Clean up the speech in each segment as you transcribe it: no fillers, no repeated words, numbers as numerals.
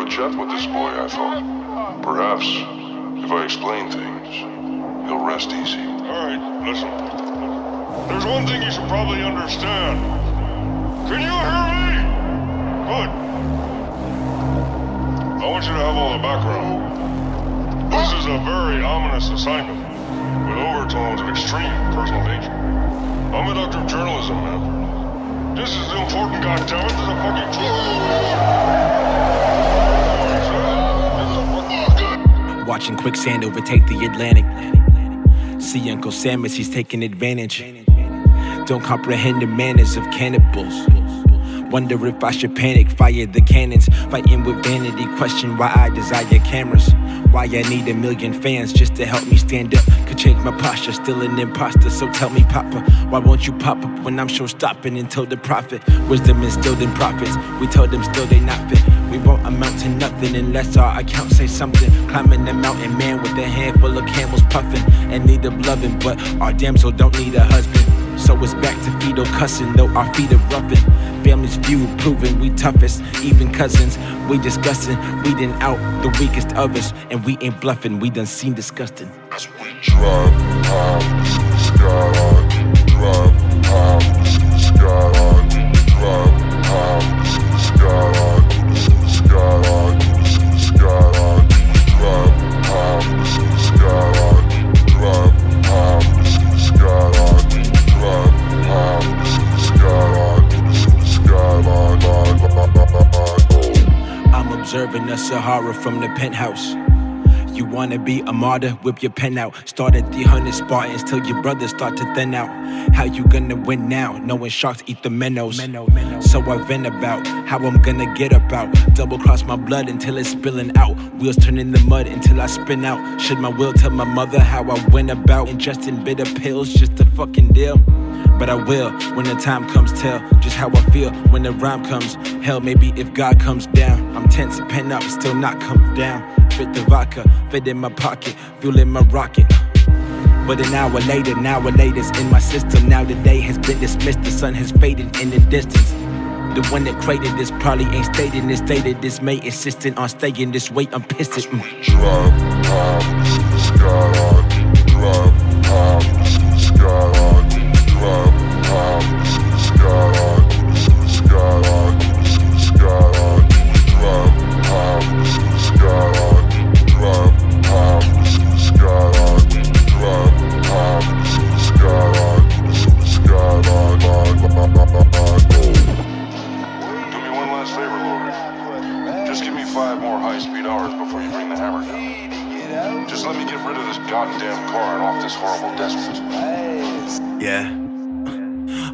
to chat with this boy, I thought. Perhaps, if I explain things, he'll rest easy. Alright, listen. There's one thing you should probably understand. Can you hear me? Good. I want you to have all the background. This is a very ominous assignment, with overtones of extreme personal danger. I'm a doctor of journalism, man. This is important, goddammit. This is a fucking truth. Watching quicksand overtake the Atlantic. See Uncle Sam as he's taking advantage. Don't comprehend the manners of cannibals. Wonder if I should panic, fire the cannons. Fighting with vanity, question why I desire cameras. Why I need 1 million fans just to help me stand up. Could change my posture, still an imposter. So tell me, Papa, why won't you pop up when I'm show-stopping and told the prophet? Wisdom instilled in prophets, we told them still they not fit. We won't amount to nothing unless our accounts say something. Climbing the mountain man with a handful of camels puffing and need them loving, but our damsel don't need a husband. So it's back to fetal cussing, though our feet are roughing. Families feud, proving we toughest. Even cousins, we discussing. Weeding out the weakest of us, and we ain't bluffing. We done seen disgusting. As we drive high, see the skyline. Drive high, see the skyline. Drive high, see the skyline. See the skyline, see the skyline. Drive high, see the skyline. Drive high, see the skyline. Drive high, see the skyline. See the skyline. I'm observing the Sahara from the penthouse. You wanna be a martyr, whip your pen out. Start at 300 Spartans till your brothers start to thin out. How you gonna win now, knowing sharks eat the minnows? So I vent about how I'm gonna get about. Double cross my blood until it's spilling out. Wheels turn in the mud until I spin out. Should my will tell my mother how I went about ingesting bitter pills, just a fucking deal? But I will, when the time comes, tell just how I feel when the rhyme comes. Hell, maybe if God comes down, I'm tense, pen up, still not come down. Fit the vodka, fit in my pocket, fuel in my rocket. But an hour later, it's in my system. Now the day has been dismissed, the sun has faded in the distance. The one that created this probably ain't stated this dated. This may insistent on staying this way, I'm pissed at me. Drive high, see the skyline. Drive high, see the skyline. Drive high, see the skyline. See the skyline, see the skyline. Drive high, see the skyline. Drive high, see the skyline. Drive high, see the skyline. See the skyline. Do me one last favor, Lori. Just give me 5 more high-speed hours before you bring the hammer down. Just let me get rid of this goddamn car and off this horrible desert. Yeah.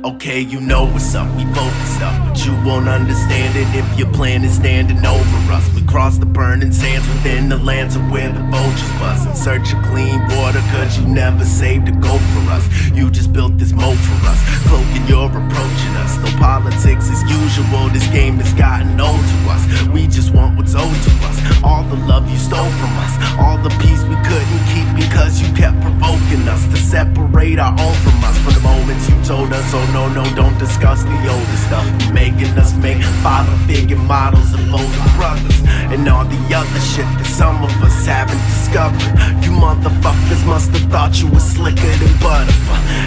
Okay, you know what's up, we focused up, but you won't understand it if your plan is standing over us. We cross the burning sands within the lands of where the vultures bust. In search of clean water, cause you never saved a goat for us. You just built this moat for us, cloaking you're approaching us. No politics as usual, this game has gotten old to us. We just want what's owed to us, all the love you stole from us, all the peace we couldn't keep because you kept provoking us to separate our own from us. For the moments you told us, oh no, don't discuss the older stuff. You're making us make father-figure models of older brothers and all the other shit that some of us haven't discovered. You motherfuckers must have thought you were slicker than butter.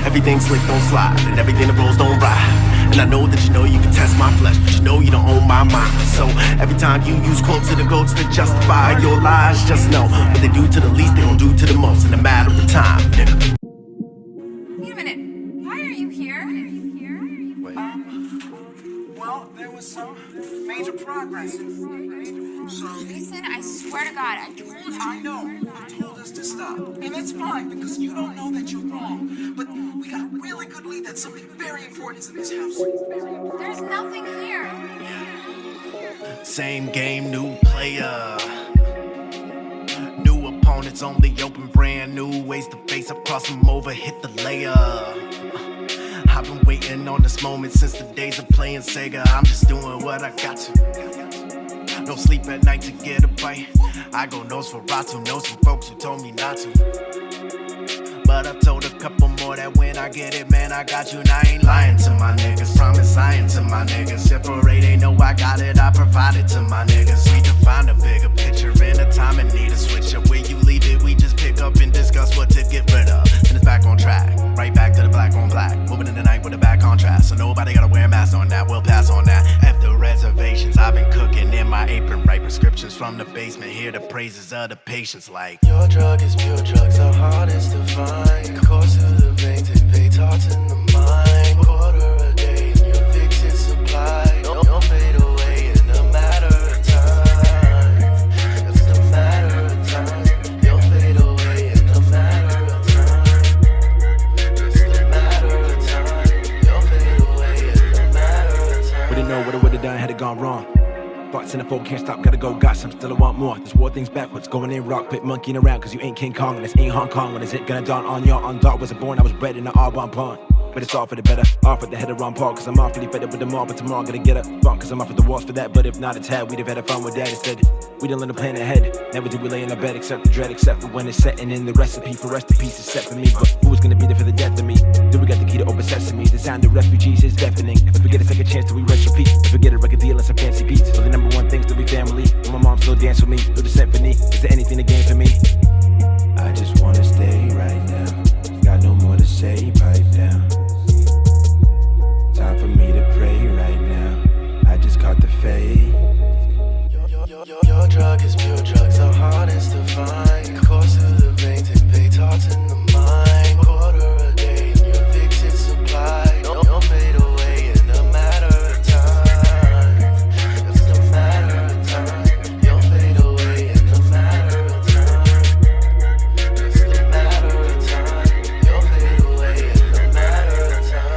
Everything slick don't slide and everything that rolls don't ride. And I know that you know you can test my flesh, but you know you don't own my mind. So every time you use quotes of the goats to justify your lies, just know what they do to the least, they gon' do to the most in a matter of time, nigga. Wait a minute. Why are you here? Well, there was some major progress. Listen, I swear to God, I told you. I know. You told us to stop. And that's fine, because you don't know that you're wrong. But we got a really good lead that something very important is in this house. There's nothing here. Same game, new player. New opponents, only open brand new ways to face up, cross them over, hit the layer. I've been waiting on this moment since the days of playing Sega. I'm just doing what I got to. No sleep at night to get a bite. I go Nosferatu, know some folks who told me not to. But I told a couple more that when I get it, man, I got you. And I ain't lying to my niggas, promise I ain't to my niggas. Separate, they know I got it, I provide it to my niggas. We define the my apron, write prescriptions from the basement. Hear the praises of the patients like your drug is pure drugs, the hardest to find. Course through the veins, invade thoughts in the mind. Quarter a day, and your fix is supply. Don't fade away in a matter of time. Just a matter of time. You'll fade away in a matter of time. Just a matter of time. You'll fade away in a matter of time. Wouldn't know what I would've done had it gone wrong. Thoughts in the fold, can't stop, gotta go, got some, still I want more. This war thing's backwards, going in rock, quit monkeying around, cause you ain't King Kong, and this ain't Hong Kong. When is it gonna dawn on y'all? On dark wasn't born, I was bred in the Audubon pond. But it's all for the better, off at the head of Ron Paul, cause I'm awfully fed up with them all, but tomorrow I'm gonna get up. Bunk, cause I'm off at the walls for that, but if not, it's had, we'd have had fun with that instead. We didn't learn to plan ahead, never did we lay in our bed, except the dread, except for when it's setting in the recipe for rest of peace is set for me. But who was gonna be there for the death of me? Do we got the key to open sesame? The sound of refugees is deafening. If we get a second chance, do we retrofit? If we get a record deal and some fancy beats, so the number one thing's to be family. And my mom still dance with me through the symphony. Is there anything to gain for me? I just wanna stay right now. Got no more to say, pipe down. Time for me to pray right now. I just caught the fade. Your drug is pure drugs, the hardest to find. Course through the veins, invade thoughts in the mind. Quarter a day, and your fix is supply. Don't fade away in a matter of time. Just a matter of time. You'll fade away in a matter of time. Just a matter of time. You'll fade away in a matter of time.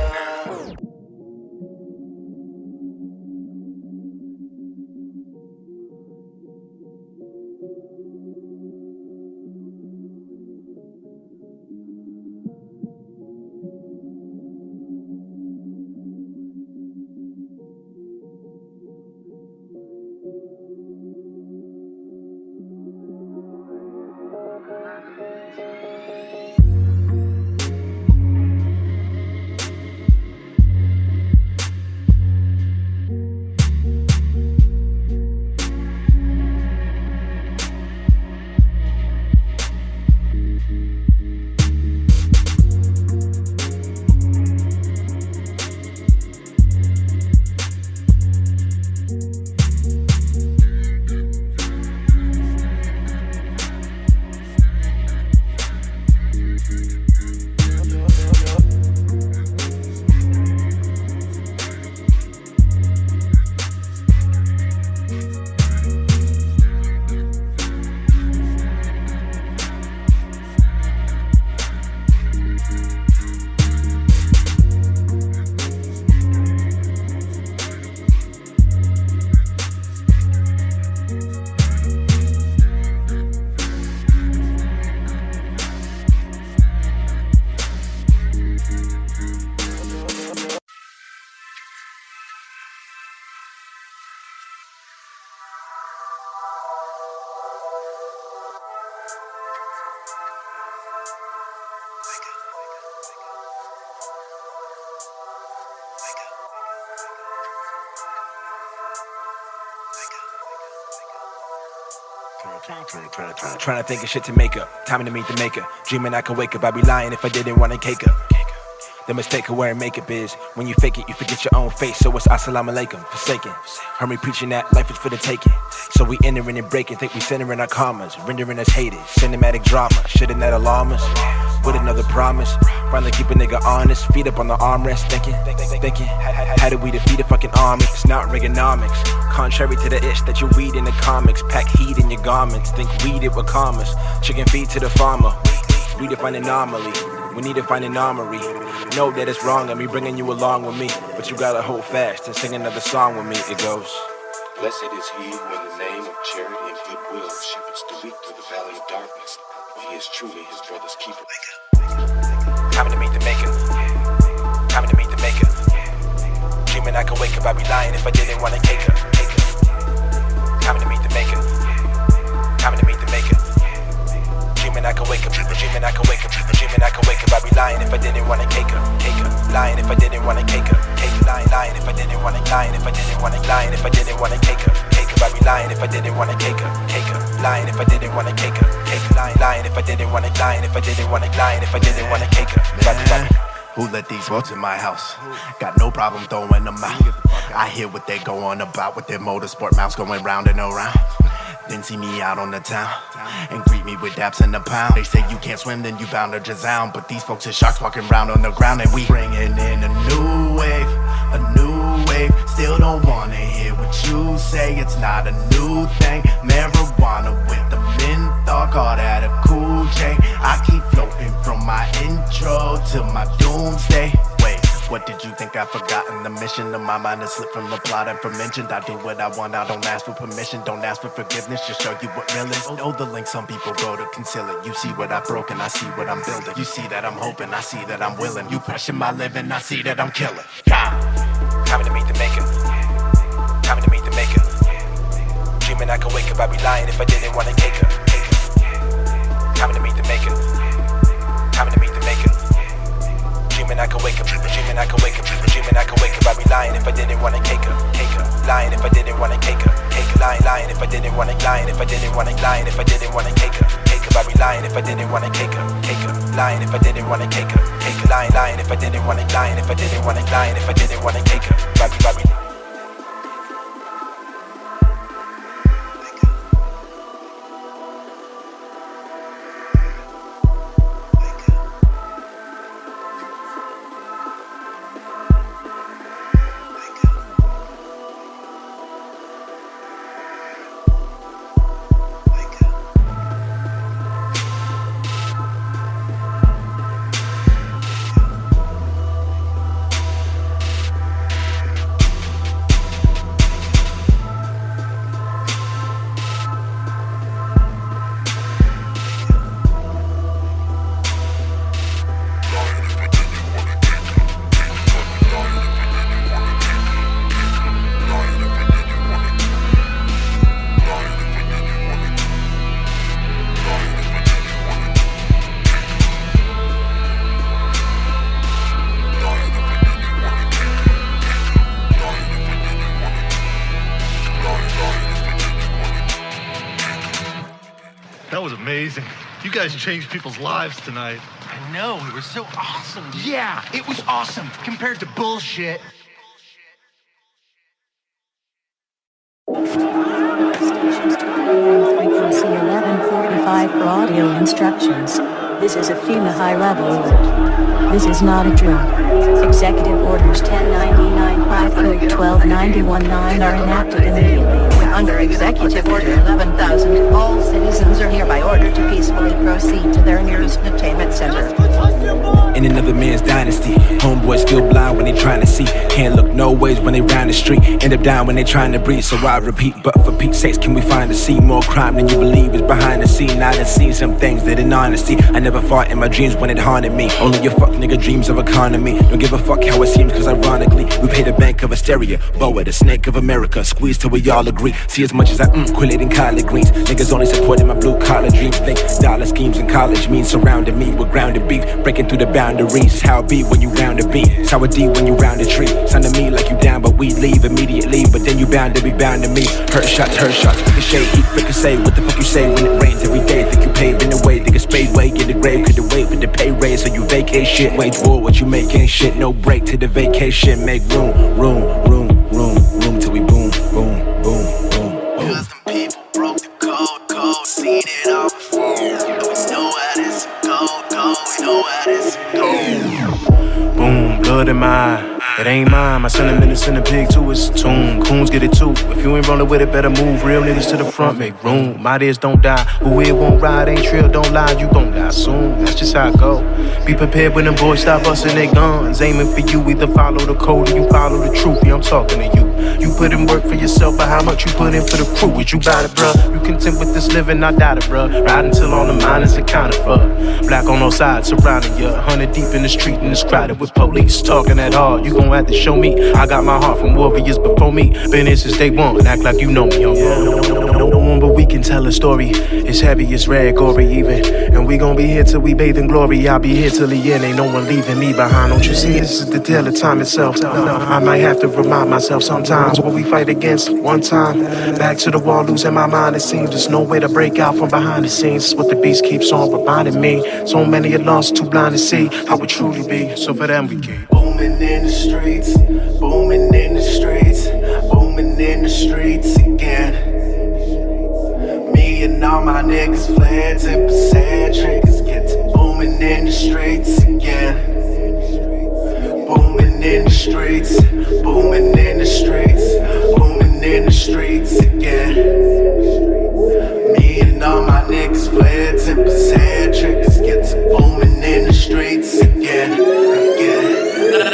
Trying to think of shit to make up. Time to meet the maker. Dreaming I could wake up. I'd be lying if I didn't want to cake up. The mistake of wearing makeup is when you fake it, you forget your own face. So it's assalamu alaikum, forsaken. Heard me preaching that life is for the taking. So we entering and breaking, think we centering our commas, rendering us haters. Cinematic drama, shouldn't that alarm us? With another promise, finally keep a nigga honest. Feet up on the armrest, thinking, how do we defeat a fucking army? It's not Reaganomics. Contrary to the ish that you read in the comics, pack heat in your garments, think weed it with commas. Chicken feed to the farmer, redefine anomaly. We need to find an armory. Know that it's wrong and me bringing you along with me, but you gotta hold fast and sing another song with me. It goes. Blessed is he who in the name of charity and goodwill shepherds the weak through the valley of darkness, for he is truly his brother's keeper. Time to meet the maker. Time to meet the maker. Dreaming I could wake up, I'd be lying if I didn't want to cake her. Time to meet the maker. Time to meet the maker. Dreaming I could wake up, dreaming I could wake up, dreaming I could wake up. I'd be lying if I didn't want to cake her. Lying if I didn't want to cake her. Lying if I didn't want to, lying if I didn't want to, lying if I didn't want to cake her. I'd be lying if I didn't want to cake her. Lying if I didn't want to cake her. Lying if I didn't want to, lying if I didn't want to, lying if I didn't want to cake her. Who let these folks in my house? Got no problem throwing them out. I hear what they go on about with their motorsport mouths going round and around. Then see me out on the town and greet me with daps in the pound. They say you can't swim, then you bound to drown. But these folks are sharks walking round on the ground, and we bringing in a new wave, a new wave. Still don't wanna hear what you say. It's not a new thing. Marijuana with the menthol, call that a cool J. I keep floating from my intro to my doomsday. Wait, what did you think? I've forgotten the mission of my mind has slipped from the plot and from mentioned. I do what I want, I don't ask for permission, don't ask for forgiveness, just show you what real is. Oh, the length some people go to conceal it. You see what I broke and I see what I'm building. You see that I'm hoping, I see that I'm willing. You question my living, I see that I'm killing. Time to meet the maker. Time to meet the maker. Dreaming I could wake up, I'd be lying if I didn't want to take her. Time to meet the maker. Time to meet the maker. Dreaming I could wake up, dreaming I could wake up, dreaming I could wake up, I'd be lying if I didn't want to cake her. Lying if I didn't want to cake her. Lying if I didn't want to, lying if I didn't want to, lying if I didn't want to cake her. I'd be lying if I didn't want to cake her. Lying if I didn't want to cake her. Lying if I didn't want to, lying if I didn't want to, lying if I didn't want to cake her. Bobby. That was amazing. You guys changed people's lives tonight. I know, it was so awesome. Yeah, it was awesome compared to bullshit. Stations to frequency 1145 for audio instructions. This is a FEMA high-level alert. This is not a drill. Executive Orders 1099 code 1291-9 are enacted immediately. Under Executive Order 11,000, all citizens are hereby ordered to peacefully proceed to their nearest attainment center. In another man's dynasty, homeboys feel blind when they trying to see. Can't look no ways when they round the street. End up down when they trying to breathe, so I repeat. But for Pete's sakes, can we find a scene? More crime than you believe is behind the scene. I done seen some things that in honesty I never fought in my dreams when it haunted me. Only your fuck nigga dreams of economy. Don't give a fuck how it seems, cause ironically we pay the bank of hysteria. Boa, the snake of America, squeeze till we all agree. See as much as I quillate in collard greens. Niggas only supporting my blue collar dreams. Think dollar schemes in college mean surrounding me with grounded beef. Breaking through the boundaries, how it be when you round a beat. It's how it D when you round a tree. Sound to me like you down, but we leave immediately. But then you bound to be bound to me. Hurt shots, ricochet, heat, fricassee. What the fuck you say when it rains every day? Think you paving the way, think a spade way, get the grave. Couldn't wait for the pay raise, so you vacate shit. Wage war, what you make ain't shit. No break to the vacation. Make room till we boom. Cause them people broke the code, seen it all before. We know how this go, we know how this go. Boom, blood in my eye. It ain't mine, my sentiments in the pig too, it's a tune. Coons get it too, if you ain't rollin' with it, better move. Real niggas to the front, make room. My ears don't die, who it won't ride, ain't trill, don't lie, you gon' die soon. That's just how it go. Be prepared when them boys stop bustin' their guns. Aiming for you, either follow the code or you follow the truth. Yeah, I'm talking to you. You put in work for yourself, but how much you put in for the crew? Is you bout it, bruh? You content with this living, I doubt it, bruh. Riding till all the miners accounted for. Black on all sides, surrounding you. 100 deep in the street and it's crowded with police talking that hard. You gon' have to show me. I got my heart from warriors before me. Been here since day one, act like you know me. No one but we can tell a story. It's heavy, it's red, gory even. And we gon' be here till we bathe in glory. I'll be here till the end, ain't no one leaving me behind. Don't you see, this is the tale of time itself. I might have to remind myself sometimes what we fight against one time. Back to the wall, losing my mind. It seems there's no way to break out from behind the scenes. It's what the beast keeps on reminding me. So many are lost, too blind to see how it truly be. So for them we keep booming in the streets, booming in the streets, booming in the streets again. Me and all my niggas fled 10% triggers get to booming in the streets again. Booming in the streets, booming in the streets, booming in the streets again. Me and all my niggas fled 10% triggers get to booming in the streets again.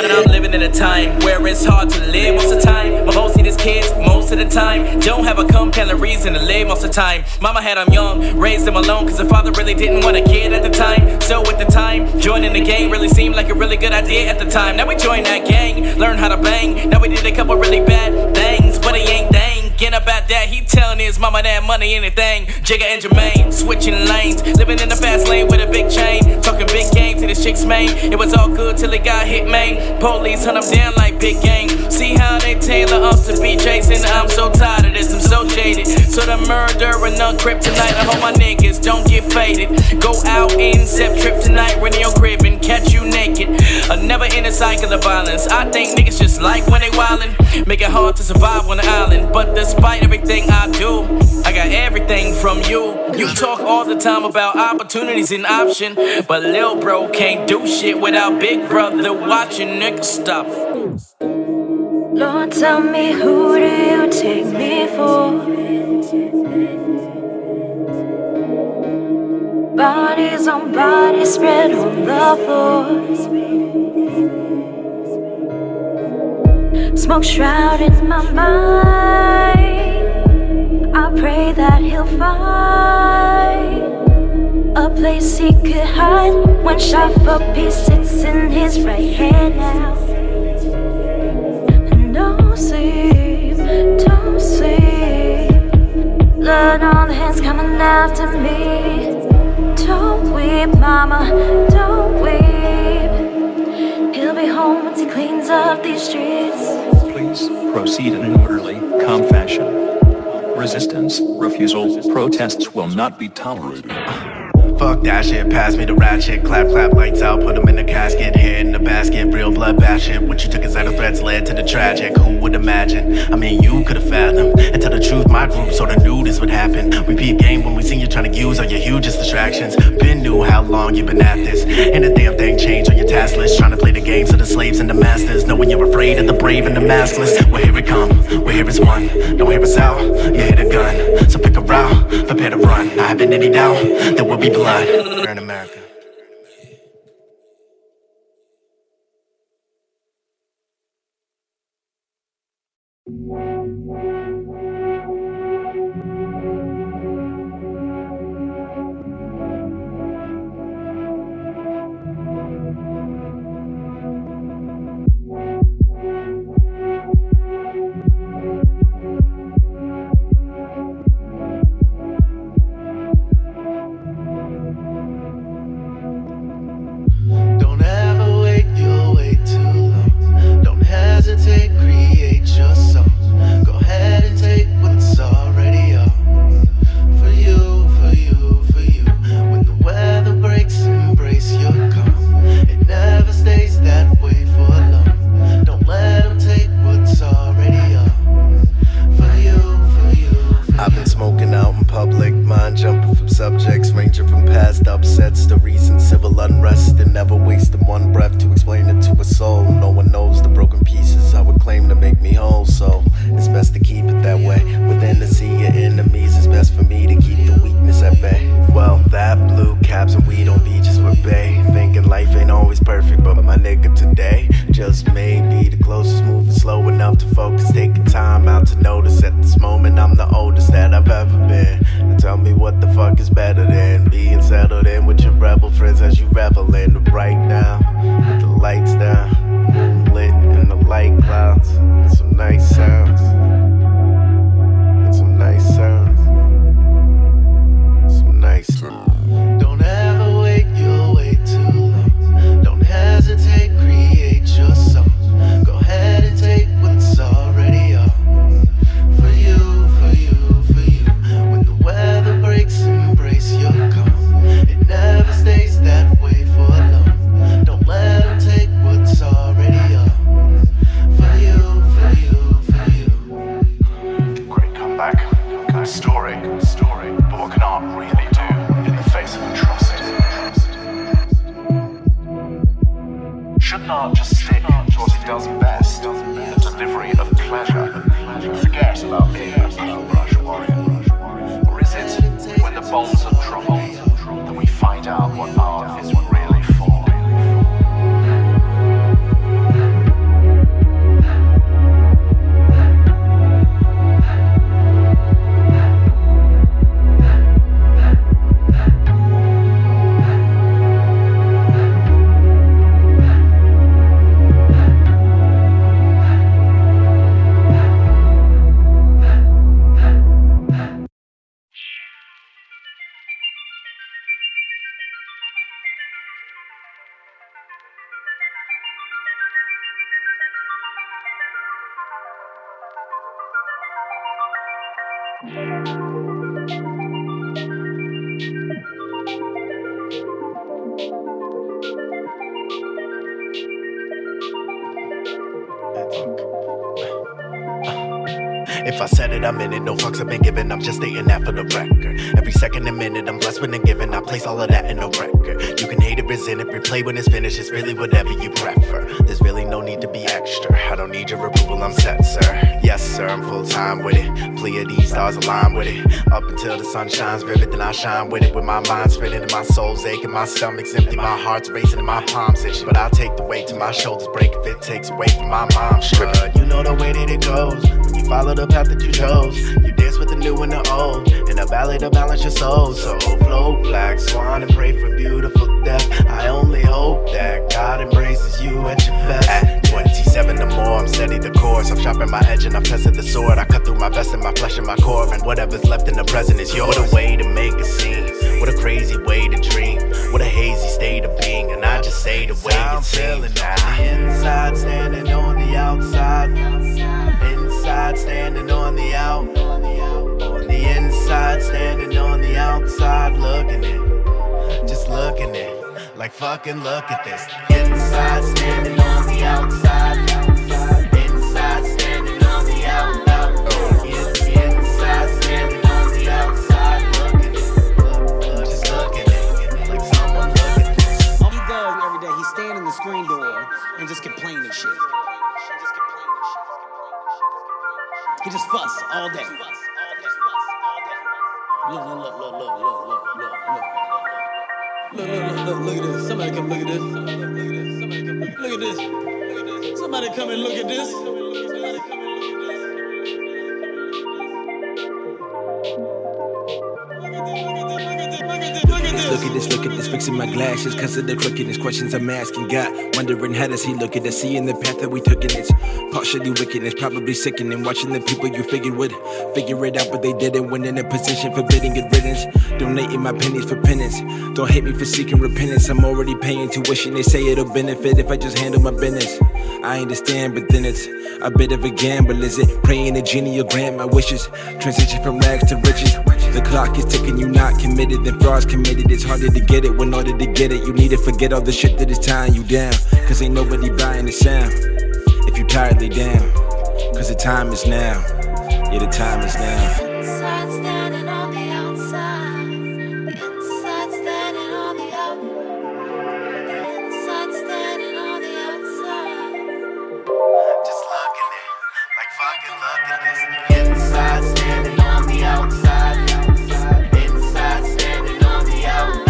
I'm living in a time where it's hard to live most of the time. But most of these kids, most of the time, don't have a compelling reason to live most of the time. Mama had them young, raised them alone, cause her father really didn't want a kid at the time. So at the time, joining the gang really seemed like a really good idea at the time. Now we joined that gang, learned how to bang. Now we did a couple really bad things, but he ain't thinking about that. He telling his mama that money anything. Jigga and Jermaine, switching lanes, living in the fast lane with a big chain, talking big game to this chick's main. It was all good till it got hit, man. Police hunt them down like big gang. See how they tailor us to be chasing. I'm so tired of this, I'm so jaded. So the murder and the kryptonite, I hope my niggas don't get faded. Go out and step trip tonight, run in your crib and catch you naked. A never end cycle of violence. I think niggas just like when they wildin', make it hard to survive on the island. But despite everything I do, I got everything from you. You talk all the time about opportunities and option, but lil' bro can't do shit without big brother watching. Nigga, stop. Lord, tell me, who do you take me for? Bodies on bodies spread on the floor. Smoke shrouded my mind. I pray that he'll find a place he could hide when shot for peace sits in his right hand now. And don't sleep, don't sleep. Blood on the hands coming after me. Don't weep, mama, don't weep. He'll be home once he cleans up these streets. Please proceed in an orderly, calm fashion. Resistance, refusal, protests will not be tolerated. Fuck that shit, pass me the ratchet. Clap, clap, lights out, put him in the casket. Head in the basket, real blood bath shit. What you took as idle threats led to the tragic. Who would imagine? I mean, you could've fathomed. And tell the truth, my group sorta knew this would happen. We peep game when we seen you trying to use all your hugest distractions. Been knew how long you been at this. Ain't a damn thing changed on your task list. Trying to play the games of the slaves and the masters. Knowing you're afraid of the brave and the maskless. Well, here it come, well, here is one. Don't hear us out, you hit a gun. So pick a route, prepare to run. I haven't any doubt, there will be blood. We're in America. Don't ever wait, you'll wait too long. Don't hesitate, create your song. Go ahead and take what's already yours. For you, for you, for you. When the weather breaks, embrace your calm. It never stays that way for long. Don't let them take what's already yours. For you, for you, for you. I've been smoking out in public, mind jumping from subjects, ranging from past upsets to recent civil unrest, and never wasting one breath to explain it to a soul. No one knows the broken pieces I would claim to make me whole, so it's best to keep it that way. Within to see your enemies, it's best for me to keep the weakness at bay. Well, that blue caps and weed on beaches with Bay. Thinking life ain't always perfect, but my nigga today just may be the closest, moving slow enough to focus, taking time out to notice. At this moment, I'm the oldest that I've ever been. Now tell me what the fuck is better than being settled in with your rebel friends as you revel in the right now. With the lights down, moonlit in the light clouds, and some nice sounds. And some nice sounds. good story, but what can art really do in the face of atrocity? Shouldn't art just stick to what it does best, the delivery of pleasure, and forget about being a paintbrush warrior? Or is it when the bonds are troubled that we find out what art is really for? If I said it, I'm in it, no fucks have been given, I'm just stating that for the record. Every second and minute, I'm blessed when and given, I place all of that in a record. You can hate it, resent it, replay when it's finished, it's really whatever you prefer. There's really no need to be extra, I don't need your approval, I'm set, sir. Yes, sir, I'm full time with it, Pleiades stars align with it. Up until the sun shines vivid, then I shine with it. With my mind spinning and my soul's aching, my stomach's empty, my heart's racing and my palms itching. But I'll take the weight till my shoulders break if it takes away from my mom's strut. You know the way that it goes, when you follow the path that you chose, you dance with the new and the old, in a ballet to balance your soul. So float black swan and pray for beautiful death. I only hope that God embraces you at your best. At 27 or more, I'm steady the course. I'm sharpening my edge and I've tested the sword. I cut through my vest and my flesh and my core, and whatever's left in the present is yours. What a way to make a scene, what a crazy way to dream, what a hazy state of being, and I just say the way it seems. The inside standing on the outside, inside standing on the out, on the inside standing on the outside, looking it, just looking it, like fucking look at this. Inside standing on the outside, inside standing on the out, inside standing on the outside, looking it, just looking it, like someone look at this. All he does every day, he stand in the screen door and just complain and shit. He just fuss all day. Look at this. Somebody come look at this. Look at this. Somebody come and look at this. Look at this, fixing my glasses, cause of the crookedness, questions I'm asking God, wondering how does he look at us, seeing the path that we took in it's partially wickedness, probably sickening, watching the people you figured would figure it out, but they didn't, when in a position forbidding good riddance, donating my pennies for penance, don't hate me for seeking repentance, I'm already paying tuition, they say it'll benefit if I just handle my business, I understand, but then it's a bit of a gamble, is it, praying a genie will grant my wishes, transition from rags to riches, the clock is ticking, you not committed, then fraud's committed, it's harder to get it, in order to get it, you need to forget all the shit that is tying you down, cause ain't nobody buying the sound, if you tired lay down, cause the time is now, yeah the time is now. Inside standing on the outside, inside standing on the out, inside standing on the outside, just looking it, like fucking look at this. Inside standing on the outside, inside standing on the out,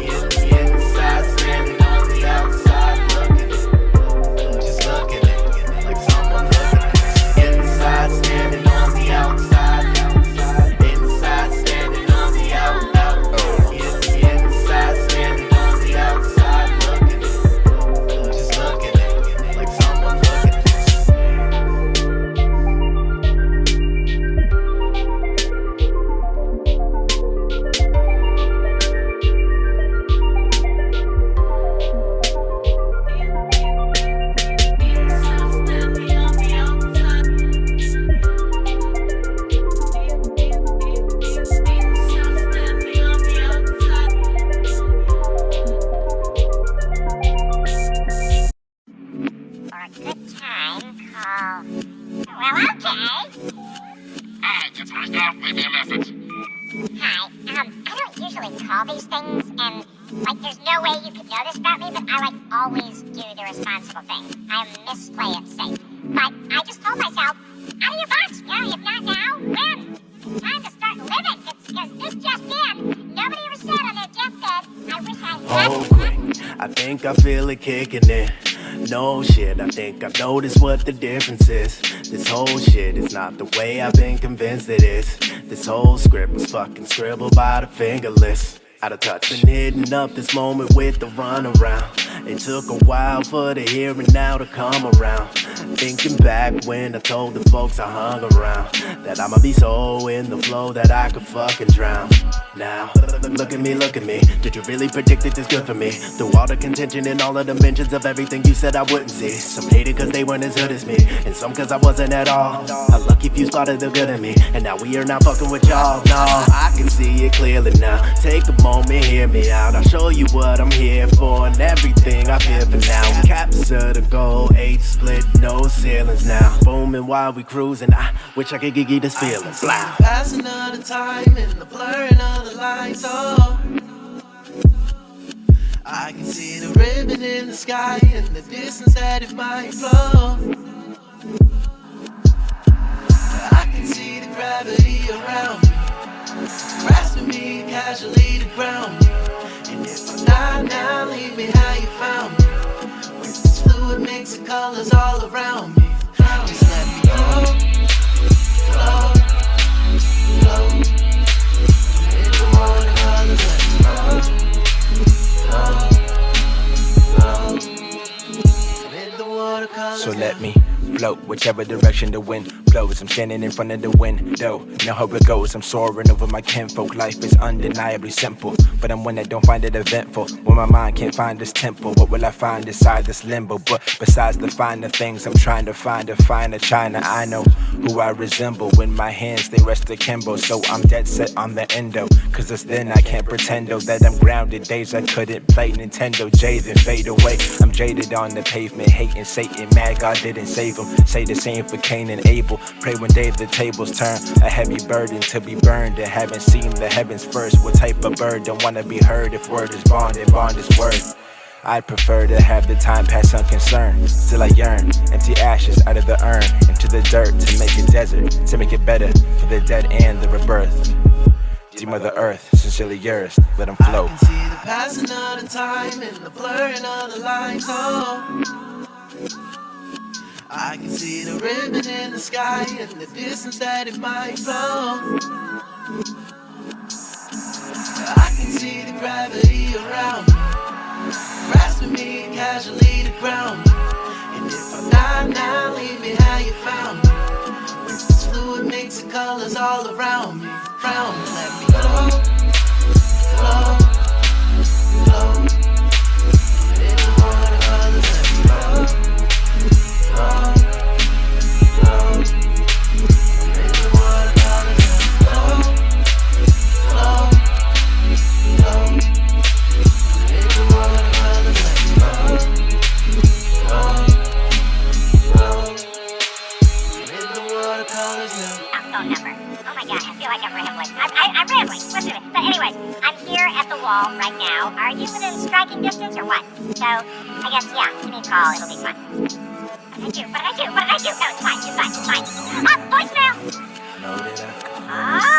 inside standing on the outside, looking it, just looking it, like someone looking at this. Inside standing on the outside, message. Hi, I don't usually call these things, and, there's no way you could know this about me, but I, always do the responsible thing. I misplay it safe. But I just told myself, out of your box, if not now, when? Time to start living, because this just in, nobody ever said on their deathbed, I wish I hadn't. quick, I think I feel it kicking in. No shit, I think I've noticed what the difference is. This whole shit is not the way I've been convinced it is. This whole script was fucking scribbled by the fingerless. Out of touch. Been hitting up this moment with the runaround. It took a while for the here and now to come around. Thinking back when I told the folks I hung around that I'ma be so in the flow that I could fucking drown. Now, look at me. Did you really predict it this good for me? Through all the contention and all of the mentions of everything you said I wouldn't see. Some hated cause they weren't as good as me, and some cause I wasn't at all. A lucky few spotted the good in me, and now we are not fucking with y'all. No, I can see it clearly now. Take a moment, hear me out. I'll show you what I'm here for and everything I feel for now. Capture the goal, 8 split, no ceilings now. Booming while we cruising. I wish I could give you this feeling. Blah. Passing of the time and the blurring of the lines. Oh, I can see the ribbon in the sky and the distance that it might flow. I can see the gravity around me, grasping me casually to ground me. And if I'm not now, leave me how you found me, with this fluid mix of colors all around me. Just let me flow, flow, flow. In the morning colors, let me flow, flow, flow. In the watercolors. So let me float whichever direction the wind blows. I'm standing in front of the window, know how it goes. I'm soaring over my kinfolk. Life is undeniably simple, but I'm one that don't find it eventful. When my mind can't find this temple, what will I find inside this limbo? But besides the finer things, I'm trying to find a finer China. I know who I resemble when my hands they rest akimbo. So I'm dead set on the endo, cause it's then I can't pretend that I'm grounded. Days I couldn't play Nintendo, jaded fade away. I'm jaded on the pavement, hating Satan, mad God didn't save him. Say the same for Cain and Abel. Pray one day the tables turn, a heavy burden to be burned. And haven't seen the heavens first. What type of bird don't wanna be heard if word is bond and bond is word? I'd prefer to have the time pass unconcerned. Still I yearn, empty ashes out of the urn, into the dirt to make a desert, to make it better for the dead and the rebirth. Dear Mother Earth, sincerely yours, let them flow. I can see the passing of the time and the blurring of the lines. Oh, I can see the ribbon in the sky and the distance that it might flow. I can see the gravity around me, grasping me casually to ground me. And if I'm not now, leave me how you found me, with this fluid mix of colors all around me. Let me flow, flow, flow. In the watercolors, let me flow, flow, flow. In the watercolors, let me flow, flow, flow. In the watercolors, let me flow, flow, flow. In the watercolors now. Phone number. Oh my god, I feel like I'm rambling. I'm rambling. Listen to me. But anyways, I'm here at the wall right now. Are you within striking distance or what? So, I guess, yeah, give me a call. It'll be fun. What did I do? No, it's fine. Voicemail! Know that I could Oh!